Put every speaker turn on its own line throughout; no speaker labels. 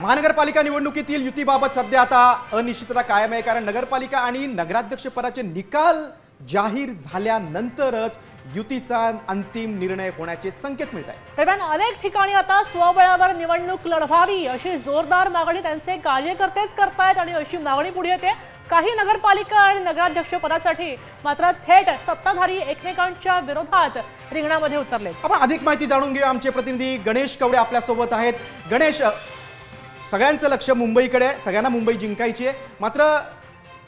महानगरपालिका निवडणुकीतील युतीबाबत सध्या आता अनिश्चितता कायम आहे, कारण नगरपालिका आणि नगराध्यक्ष पदाचे निकाल जाहीर झाल्यानंतरच युतीचा अंतिम निर्णय होण्याचे संकेत मिळत आहेत।
दरम्यान अनेक ठिकाणी आता स्वबळावर निवडणूक लढवावी अशी जोरदार मागणी त्यांचे कार्यकर्तेच करतायत आणि अशी मागणी पुढे येते। काही नगरपालिका आणि नगराध्यक्ष पदासाठी मात्र थेट सत्ताधारी एकमेकांच्या विरोधात रिंगणामध्ये उतरले।
आपण अधिक माहिती जाणून घेऊया। आमचे प्रतिनिधी गणेश कवडे आपल्या सोबत आहेत। गणेश, सगळ्यांचं लक्ष मुंबईकडे, सगळ्यांना मुंबई जिंकायची आहे, मात्र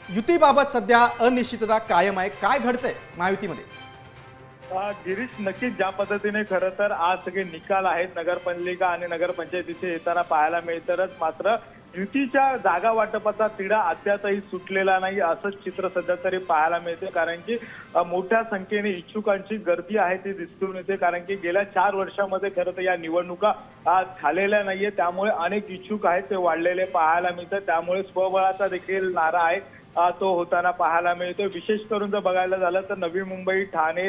युतीबाबत सध्या अनिश्चितता कायम आहे। काय घडतंय महायुतीमध्ये?
गिरीश, नक्कीच ज्या पद्धतीने खरं तर आज सगळे निकाल आहेत नगरपालिका आणि नगरपंचायतीचे येताना पाहायला मिळतच, मात्र युतीच्या जागा वाटपाचा तिढा अद्यापही सुटलेला नाही असंच चित्र सध्या तरी पाहायला मिळते। कारण की मोठ्या संख्येने इच्छुकांची गर्दी आहे ती दिसून येते, कारण की गेल्या 4 वर्षामध्ये खरं तर या निवडणुका झालेल्या नाहीये, त्यामुळे अनेक इच्छुक आहेत ते वाढलेले पाहायला मिळतात। त्यामुळे स्वबळाचा देखील नारा आहे तो होताना पाहायला मिळतो। विशेष करून जर बघायला झालं तर नवी मुंबई, ठाणे,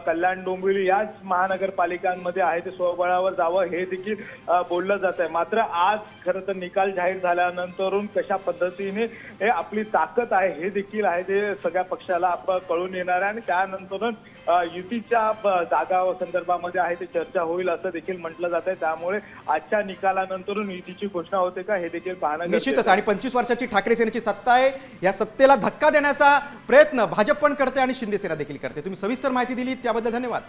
कल्याण, डोंबिवली याच महानगरपालिकांमध्ये आहे ते स्वबळावर जावं हे देखील बोललं जात आहे। मात्र आज खरं तर निकाल जाहीर झाल्यानंतरून कशा पद्धतीने हे आपली ताकद आहे हे देखील आहे ते सगळ्या पक्षाला कळून येणार आहे आणि त्यानंतरून युतीच्या जागा संदर्भामध्ये आहे ते चर्चा होईल असं देखील म्हटलं जात आहे। त्यामुळे आजच्या निकालानंतरून युतीची घोषणा होते का हे देखील पाहणं
निश्चितच। आणि 25 वर्षाची ठाकरे सेनेची सत्ता आहे, या सत्तेला धक्का देण्याचा प्रयत्न भाजप पण करते आणि शिंदे सेना देखील करते। तुम्ही सविस्तर माहिती दिली त्याबद्दल धन्यवाद।